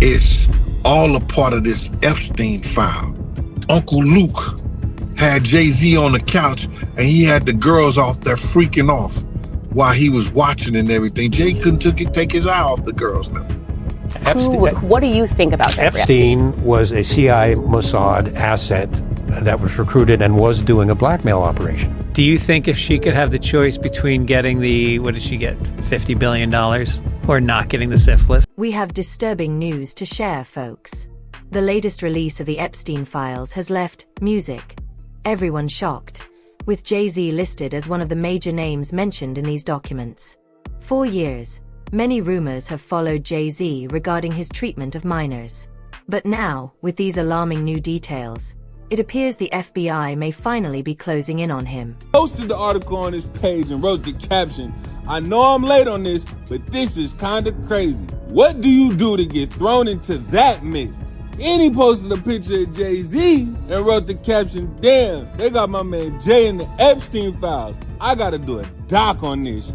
It's all a part of this Epstein file. Uncle Luke had Jay-Z on the couch and he had the girls off there freaking off while he was watching and everything. Jay couldn't take his eye off the girls now. What do you think about Jeffrey Epstein was a CIA Mossad asset that was recruited and was doing a blackmail operation. Do you think if she could have the choice between getting what did she get, $50 billion, or not getting the syphilis? We have disturbing news to share, folks. The latest release of the Epstein files has left music everyone shocked, with Jay-Z listed as one of the major names mentioned in these documents. For years, many rumors have followed Jay-Z regarding his treatment of minors. But now, with these alarming new details, it appears the FBI may finally be closing in on him. Posted the article on his page and wrote the caption, "I know I'm late on this, but this is kinda crazy. What do you do to get thrown into that mix?" And he posted a picture of Jay-Z and wrote the caption, "Damn, they got my man Jay in the Epstein files. I gotta do a doc on this."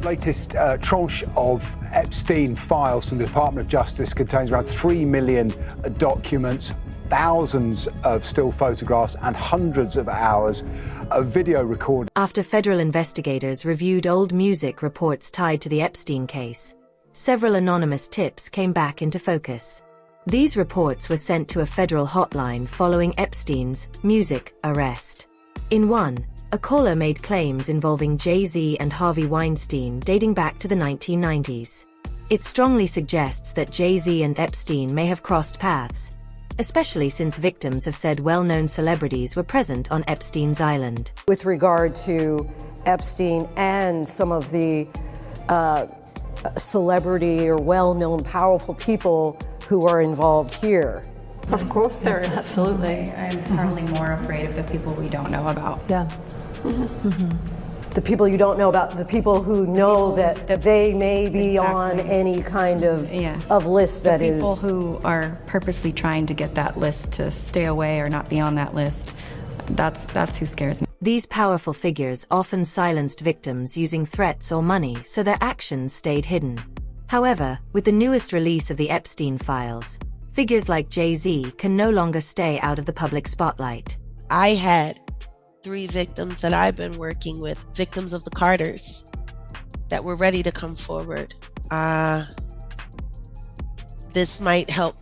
Latest tranche of Epstein files from the Department of Justice contains around 3 million documents, thousands of still photographs and hundreds of hours of video recording. After federal investigators reviewed old music reports tied to the Epstein case, several anonymous tips came back into focus. These reports were sent to a federal hotline following Epstein's music arrest. In one, a caller made claims involving Jay-Z and Harvey Weinstein dating back to the 1990s. It strongly suggests that Jay-Z and Epstein may have crossed paths, especially since victims have said well-known celebrities were present on Epstein's island. With regard to Epstein and some of the celebrity or well-known powerful people who are involved here. Of course there is. Absolutely. I'm probably more afraid of the people we don't know about. Yeah. The people you don't know about, the people who know that they may be on any kind of list that is. People who are purposely trying to get that list to stay away or not be on that list. That's who scares me. These powerful figures often silenced victims using threats or money so their actions stayed hidden. However, with the newest release of the Epstein files, figures like Jay-Z can no longer stay out of the public spotlight. I had 3 victims that I've been working with, victims of the Carters, that were ready to come forward. This might help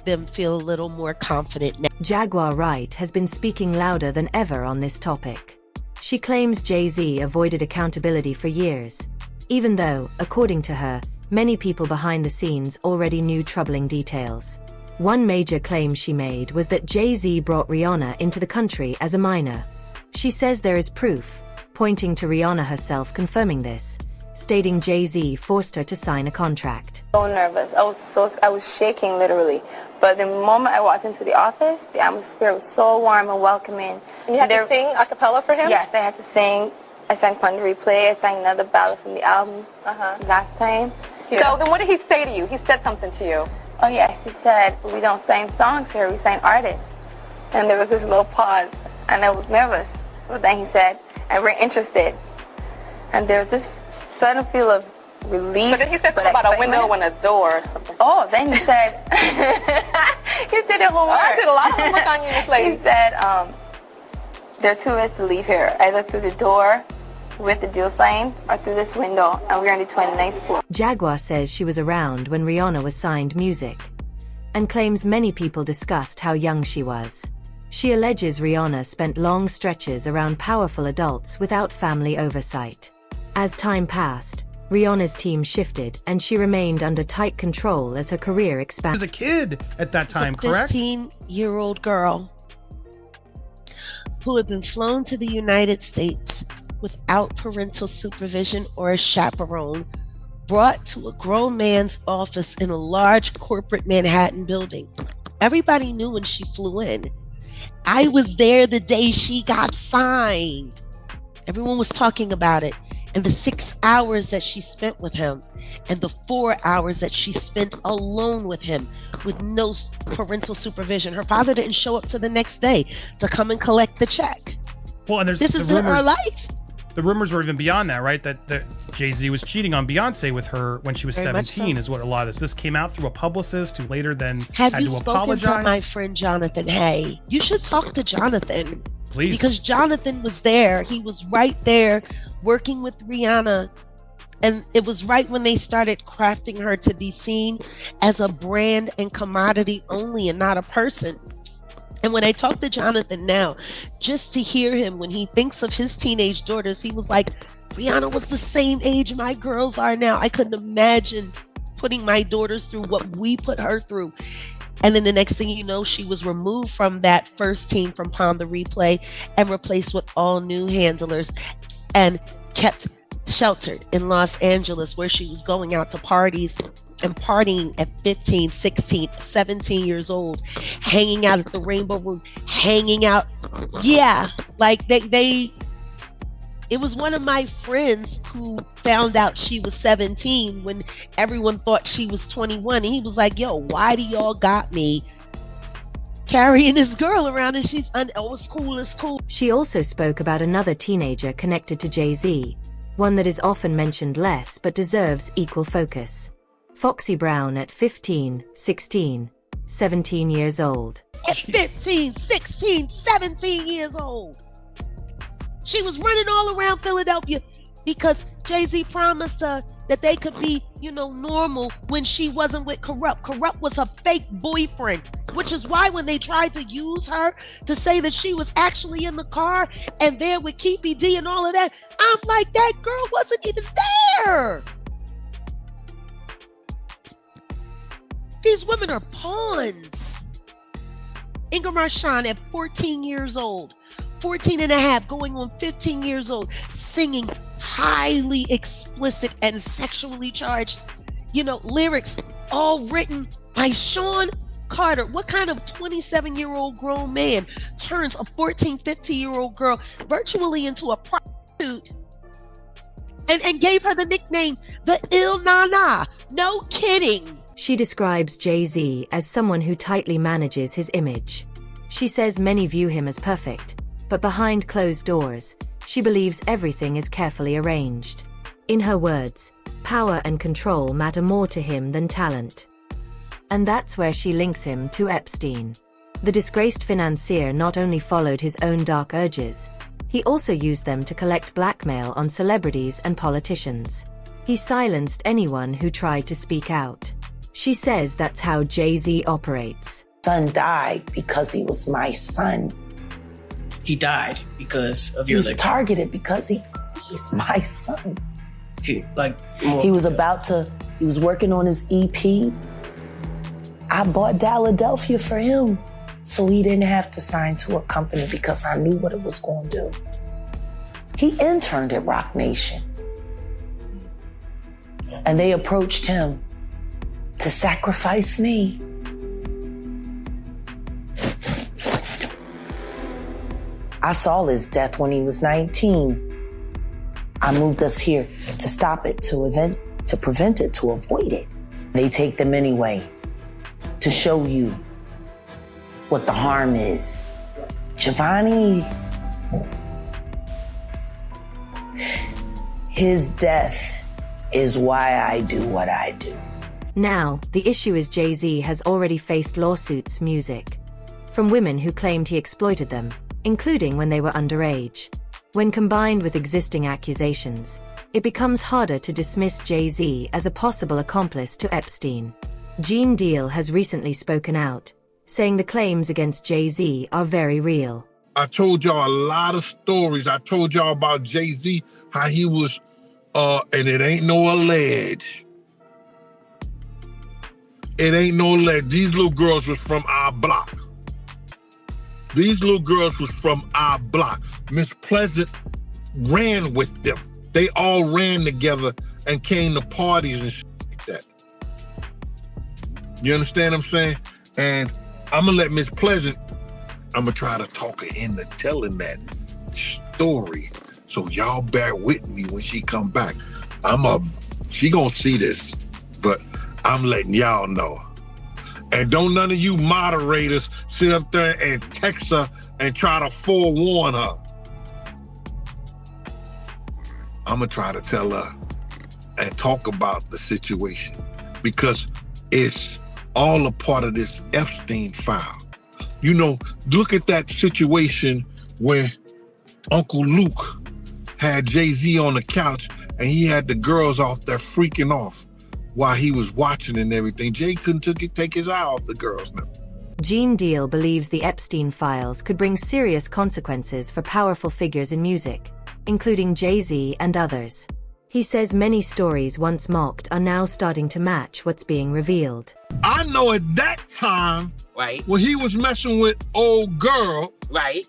them feel a little more confident now. Jaguar Wright has been speaking louder than ever on this topic. She claims Jay-Z avoided accountability for years, even though, according to her, many people behind the scenes already knew troubling details. One major claim she made was that Jay-Z brought Rihanna into the country as a minor. She says there is proof, pointing to Rihanna herself confirming this, stating Jay-Z forced her to sign a contract. So nervous. I was shaking literally. But the moment I walked into the office, the atmosphere was so warm and welcoming. And you had to sing a cappella for him? Yes, I had to sing. I sang Pon de Replay. I sang another ballad from the album last time. Yeah. So then what did he say to you? He said something to you. Oh yes, he said, "We don't sign songs here, we sign artists." And there was this little pause, and I was nervous. But then he said, "And we're interested." And there was this sudden feel of relief. But then he said something about a window and a door or something. Oh, then he said, he did it homework. I did a lot of homework on you, Miss Lady. He said, there are 2 ways to leave here, either through the door with the deal signed or through this window, and we're on the 29th floor. Jaguar says she was around when Rihanna was signed music, and claims many people discussed how young she was. She alleges Rihanna spent long stretches around powerful adults without family oversight. As time passed, Rihanna's team shifted and she remained under tight control as her career expanded. As a kid at that time, correct? A 15-year-old girl who had been flown to the United States without parental supervision or a chaperone, brought to a grown man's office in a large corporate Manhattan building. Everybody knew when she flew in. I was there the day she got signed. Everyone was talking about it. And the 6 hours that she spent with him, and the 4 hours that she spent alone with him with no parental supervision. Her father didn't show up to the next day to come and collect the check. Well, and this isn't her life. the rumors were even beyond that, right? That Jay-Z was cheating on Beyonce with her when she was Very much 17 so. is what a lot of this came out through a publicist who later then Have had you to spoken apologize. to my friend Jonathan Hay? You should talk to Jonathan. Please. Because Jonathan was there. He was right there working with Rihanna. And it was right when they started crafting her to be seen as a brand and commodity only and not a person. And when I talk to Jonathan now, just to hear him when he thinks of his teenage daughters, he was like, Rihanna was the same age my girls are now. I couldn't imagine putting my daughters through what we put her through. And then the next thing you know, she was removed from that first team from Pond the Replay and replaced with all new handlers and kept sheltered in Los Angeles, where she was going out to parties and partying at 15, 16, 17 years old, hanging out at the Rainbow Room, hanging out. Yeah, like it was one of my friends who found out she was 17 when everyone thought she was 21. And he was like, yo, why do y'all got me carrying this girl around? And she's, oh, it's cool, it's cool. She also spoke about another teenager connected to Jay-Z, one that is often mentioned less but deserves equal focus. Foxy Brown at 15, 16, 17 years old. At 15, 16, 17 years old. She was running all around Philadelphia because Jay-Z promised her that they could be, normal when she wasn't with Corrupt. Corrupt was her fake boyfriend, which is why when they tried to use her to say that she was actually in the car and there with Keepy D and all of that, I'm like, that girl wasn't even there. These women are pawns. Inga Marchand at 14 years old, 14 and a half, going on 15 years old, singing highly explicit and sexually charged, lyrics all written by Sean Carter. What kind of 27-year-old grown man turns a 14, 15-year-old girl virtually into a prostitute and gave her the nickname the Il Nana? No kidding. She describes Jay-Z as someone who tightly manages his image. She says many view him as perfect, but behind closed doors, she believes everything is carefully arranged. In her words, power and control matter more to him than talent. And that's where she links him to Epstein. The disgraced financier not only followed his own dark urges, he also used them to collect blackmail on celebrities and politicians. He silenced anyone who tried to speak out. She says that's how Jay-Z operates. Son died because he was my son. He died because of He your was targeted because he's my son. He was working on his EP. I bought Philadelphia for him so he didn't have to sign to a company because I knew what it was going to do. He interned at Rock Nation. And they approached him to sacrifice me. I saw his death when he was 19. I moved us here to stop it, to prevent it, to avoid it. They take them anyway to show you what the harm is. Giovanni, his death is why I do what I do. Now, the issue is Jay-Z has already faced lawsuits, music, from women who claimed he exploited them, including when they were underage. When combined with existing accusations, it becomes harder to dismiss Jay-Z as a possible accomplice to Epstein. Gene Deal has recently spoken out, saying the claims against Jay-Z are very real. I told y'all a lot of stories. I told y'all about Jay-Z, how he was, and it ain't no alleged. It ain't no alleged. These little girls was from our block. These little girls was from our block. Miss Pleasant ran with them. They all ran together and came to parties and shit like that. You understand what I'm saying? And I'm gonna let Miss Pleasant, I'm gonna try to talk her into telling that story. So y'all bear with me when she come back. She gonna see this, but I'm letting y'all know. And don't none of you moderators sit up there and text her and try to forewarn her. I'm gonna try to tell her and talk about the situation because it's all a part of this Epstein file. You know, look at that situation where Uncle Luke had Jay-Z on the couch and he had the girls off there freaking off while he was watching and everything. Jay couldn't take his eye off the girls now. Gene Deal believes the Epstein files could bring serious consequences for powerful figures in music, including Jay-Z and others. He says many stories once mocked are now starting to match what's being revealed. I know at that time, right, when he was messing with old girl, right,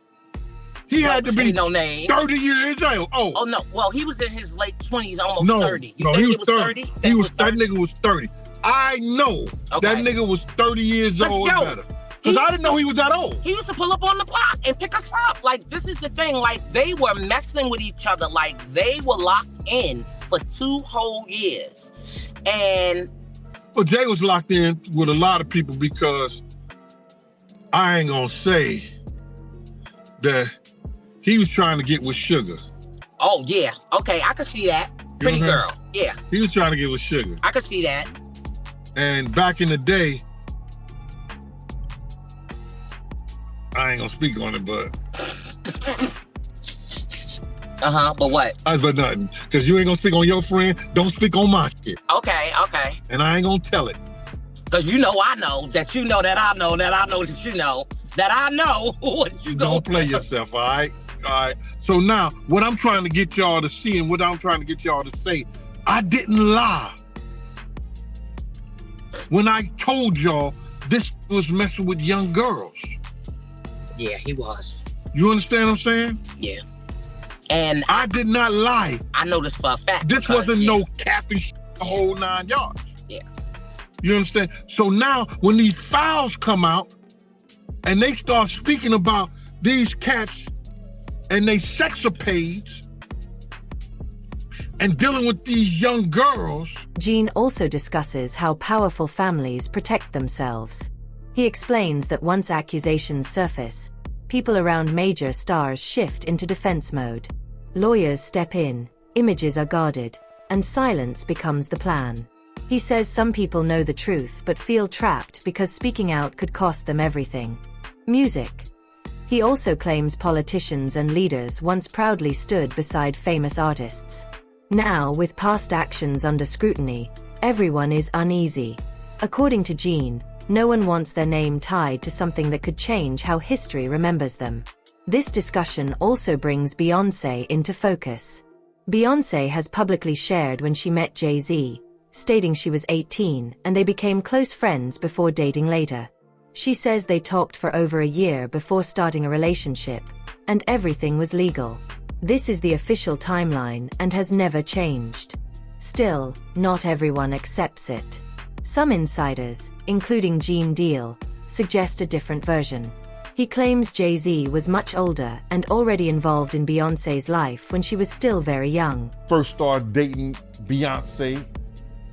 he had to be no name. 30 years old. Oh no, well he was in his late 20s, almost no, 30. You no, think he was 30. That nigga was 30. I know that nigga was 30 years old or better. Because I didn't know he was that old. He used to pull up on the block and pick us up. Like, this is the thing. Like, they were messing with each other. Like, they were locked in for 2 whole years. And... Well, Jay was locked in with a lot of people because I ain't gonna say that he was trying to get with Sugar. Oh, yeah. Okay, I could see that. Pretty girl. Yeah. He was trying to get with Sugar. I could see that. And back in the day, I ain't gonna speak on it, but... but what? But nothing. Because you ain't gonna speak on your friend, don't speak on my shit. Okay. And I ain't gonna tell it. Because you know I know, that you know that I know, that I know that you know, that I know what you don't play yourself, all right? All right. So now, what I'm trying to get y'all to see and what I'm trying to get y'all to say, I didn't lie when I told y'all this was messing with young girls. Yeah, he was. You understand what I'm saying? Yeah. And I did not lie. I know this for a fact. This wasn't no capping the whole 9 yards. Yeah. You understand? So now when these files come out and they start speaking about these cats and they sexapades and dealing with these young girls. Gene also discusses how powerful families protect themselves. He explains that once accusations surface, people around major stars shift into defense mode. Lawyers step in, images are guarded, and silence becomes the plan. He says some people know the truth but feel trapped because speaking out could cost them everything. Music. He also claims politicians and leaders once proudly stood beside famous artists. Now, with past actions under scrutiny, everyone is uneasy. According to Gene, no one wants their name tied to something that could change how history remembers them. This discussion also brings Beyoncé into focus. Beyoncé has publicly shared when she met Jay-Z, stating she was 18 and they became close friends before dating later. She says they talked for over a year before starting a relationship, and everything was legal. This is the official timeline and has never changed. Still, not everyone accepts it. Some insiders, including Gene Deal, suggest a different version. He claims Jay-Z was much older and already involved in Beyoncé's life when she was still very young. First started dating Beyoncé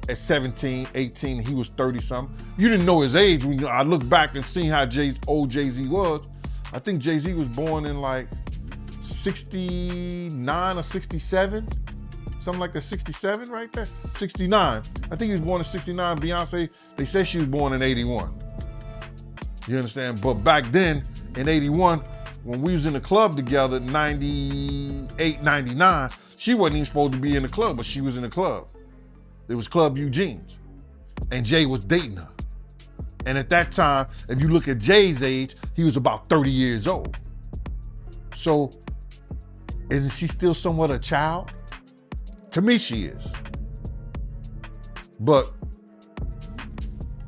at 17, 18, he was 30-something. You didn't know his age. When I look back and see how old Jay-Z was, I think Jay-Z was born in like 69 or 67. Something like that, 67 right there? 69. I think he was born in 69. Beyonce, they said she was born in 81. You understand? But back then, in 81, when we was in the club together, 98, 99, she wasn't even supposed to be in the club, but she was in the club. It was Club Eugene's. And Jay was dating her. And at that time, if you look at Jay's age, he was about 30 years old. So, isn't she still somewhat a child? To me, she is. But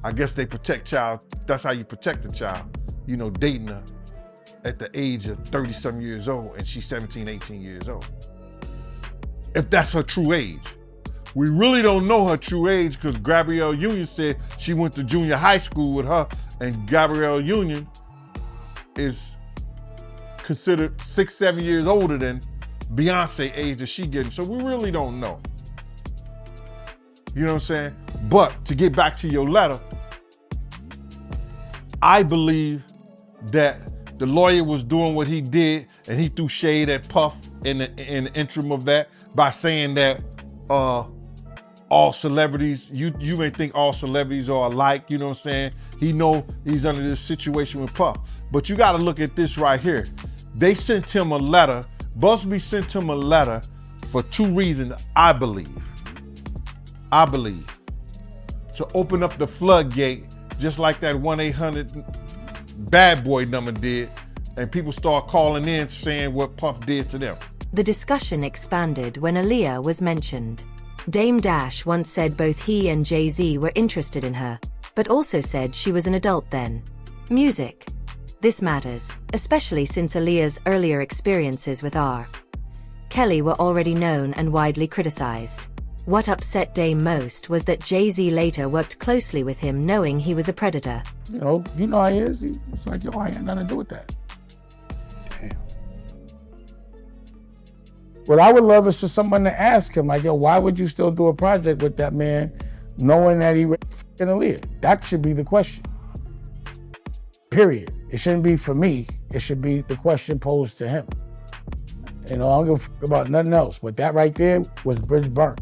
I guess they protect child. That's how you protect a child. You know, dating her at the age of 30-some years old and she's 17, 18 years old. If that's her true age. We really don't know her true age because Gabrielle Union said she went to junior high school with her, and Gabrielle Union is considered 6-7 years older than Beyonce age that she getting. So we really don't know. You know what I'm saying? But to get back to your letter, I believe that the lawyer was doing what he did and he threw shade at Puff in the interim of that. by saying that all celebrities, you may think all celebrities are alike, you know what I'm saying? He know he's under this situation with Puff. But you gotta look at this right here. They sent him a letter, Busby sent him a letter for two reasons, I believe. To open up the floodgate, just like that 1-800 bad boy number did, and people start calling in saying what Puff did to them. The discussion expanded when Aaliyah was mentioned. Dame Dash once said both he and Jay-Z were interested in her, but also said she was an adult then. Music. This matters, especially since Aaliyah's earlier experiences with R. Kelly were already known and widely criticized. What upset Dame most was that Jay-Z later worked closely with him knowing he was a predator. You know how he is? It's like, yo, I ain't nothing to do with that. Damn. What I would love is for someone to ask him, like, yo, why would you still do a project with that man knowing that he raped f***ing Aaliyah? That should be the question. Period. It shouldn't be for me. It should be the question posed to him. You know, I don't give a fuck about nothing else. But that right there was bridge burnt.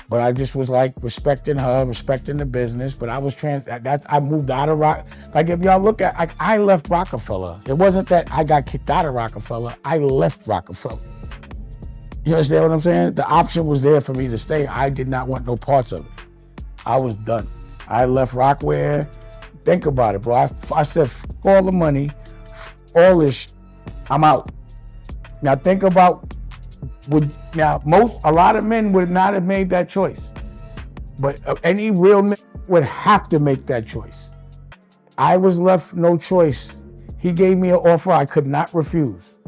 But I just was like respecting her, respecting the business. But I was I moved out of rock. Like if y'all look at, like I left Rockefeller. It wasn't that I got kicked out of Rockefeller. I left Rockefeller. You understand what I'm saying? The option was there for me to stay. I did not want no parts of it. I was done. I left Rockware. Think about it, bro. I said, f all the money, all this, I'm out. Now think about, a lot of men would not have made that choice. But any real man would have to make that choice. I was left no choice. He gave me an offer I could not refuse.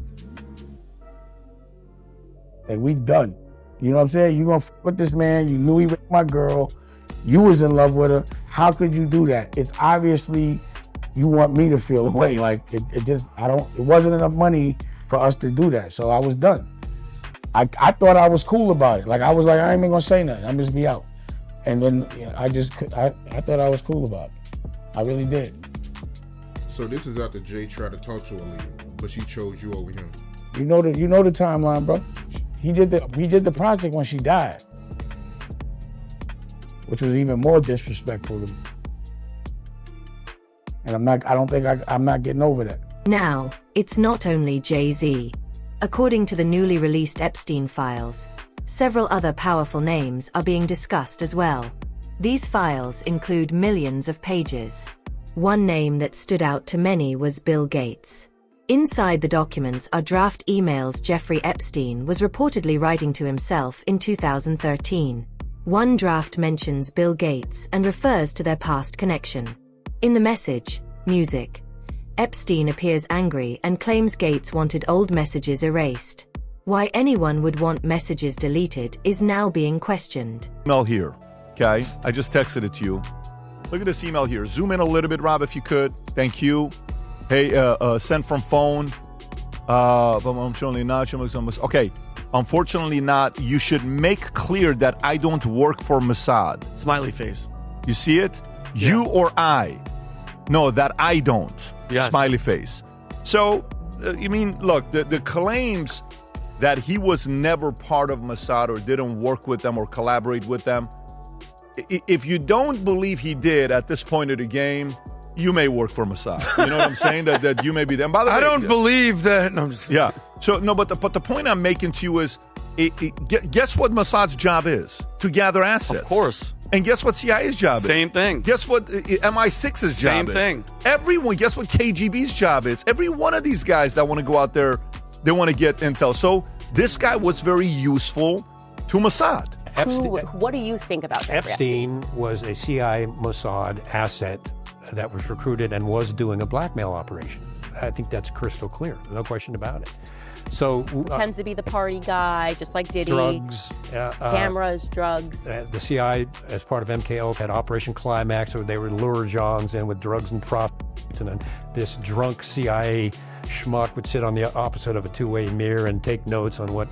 And we done. You know what I'm saying? You gonna f with this man, you knew he raped my girl, you was in love with her. How could you do that? It's obviously you want me to feel away. Like it wasn't enough money for us to do that. So I was done. I thought I was cool about it. Like I was like, I ain't even gonna say nothing. I'm just be out. And then I thought I was cool about it. I really did. So this is after Jay tried to talk to Aaliyah, but she chose you over him. You know the timeline, bro. He did the project when she died, which was even more disrespectful to me. And I'm not getting over that. Now, it's not only Jay-Z. According to the newly released Epstein files, several other powerful names are being discussed as well. These files include millions of pages. One name that stood out to many was Bill Gates. Inside the documents are draft emails Jeffrey Epstein was reportedly writing to himself in 2013. One draft mentions Bill Gates and refers to their past connection. In the message, Music, Epstein appears angry and claims Gates wanted old messages erased. Why anyone would want messages deleted is now being questioned. Email here, okay? I just texted it to you. Look at this email here. Zoom in a little bit, Rob, if you could. Thank you. Hey, sent from phone. Unfortunately not. Okay, unfortunately not. You should make clear that I don't work for Mossad. Smiley face. You see it? Yeah. You or I. No, that I don't. Yes. Smiley face. So, look, the claims that he was never part of Mossad or didn't work with them or collaborate with them, if you don't believe he did at this point of the game, you may work for Mossad. You know what I'm saying? That you may be them. By the way, I don't believe that. No, I'm just yeah. So no, but the point I'm making to you is, guess what Mossad's job is? To gather assets. Of course. And guess what CIA's job is? Same thing. Guess what MI6's job is? Same thing. Everyone. Guess what KGB's job is? Every one of these guys that want to go out there, they want to get intel. So this guy was very useful to Mossad. What do you think about Jeffrey Epstein was a CIA Mossad asset that was recruited and was doing a blackmail operation. I think that's crystal clear. No question about it. So tends to be the party guy, just like Diddy. Drugs, cameras, drugs. The CIA, as part of MKO, had Operation Climax, where they would lure Johns in with drugs and prostitutes, and then this drunk CIA schmuck would sit on the opposite of a two-way mirror and take notes on what,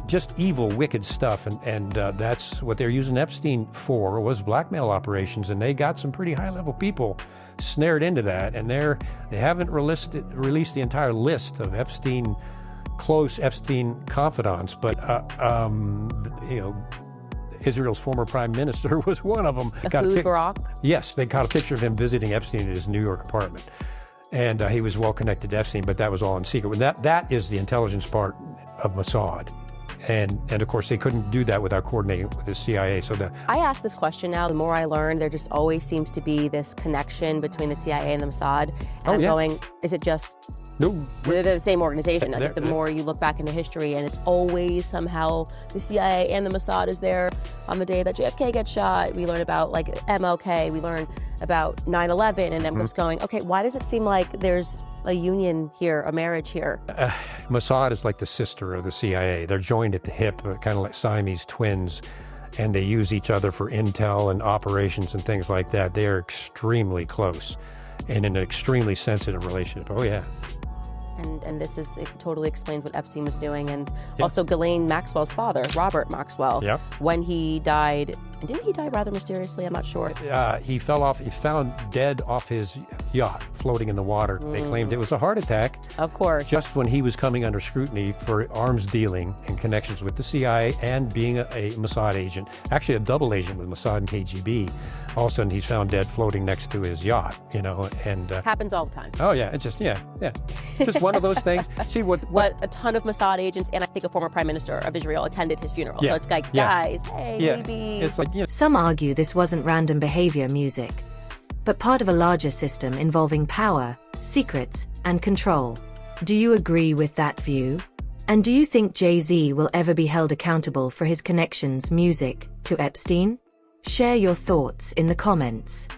just evil, wicked stuff. And that's what they're using Epstein for, was blackmail operations. And they got some pretty high-level people snared into that. And they haven't released the entire list of Epstein, close Epstein confidants, but Israel's former prime minister was one of them. Barack? Yes, they got a picture of him visiting Epstein in his New York apartment. And he was well connected to Epstein, but that was all in secret. That is the intelligence part of Mossad. And of course, they couldn't do that without coordinating with the CIA. I ask this question now. The more I learn, there just always seems to be this connection between the CIA and the Mossad. And I'm going, is it just... No. They're the same organization. I think the more you look back into history, and it's always somehow the CIA and the Mossad is there on the day that JFK gets shot. We learn about like MLK. We learn about 9/11, and everyone's going, okay, why does it seem like there's a union here, a marriage here? Mossad is like the sister of the CIA. They're joined at the hip, kind of like Siamese twins, and they use each other for intel and operations and things like that. They are extremely close and in an extremely sensitive relationship. Oh, yeah. And it totally explains what Epstein was doing. And also Ghislaine Maxwell's father, Robert Maxwell, when he died, and didn't he die rather mysteriously? I'm not sure. He fell off, he found dead off his yacht, floating in the water. They claimed it was a heart attack. Of course. Just when he was coming under scrutiny for arms dealing and connections with the CIA and being a Mossad agent, actually a double agent with Mossad and KGB. All of a sudden, he's found dead floating next to his yacht, and... happens all the time. Oh, yeah, it's just, just one of those things. See what a ton of Mossad agents, and I think a former prime minister of Israel attended his funeral. So it's like, guys, hey, maybe... It's like, Some argue this wasn't random behavior music, but part of a larger system involving power, secrets, and control. Do you agree with that view? And do you think Jay-Z will ever be held accountable for his connections music to Epstein? Share your thoughts in the comments.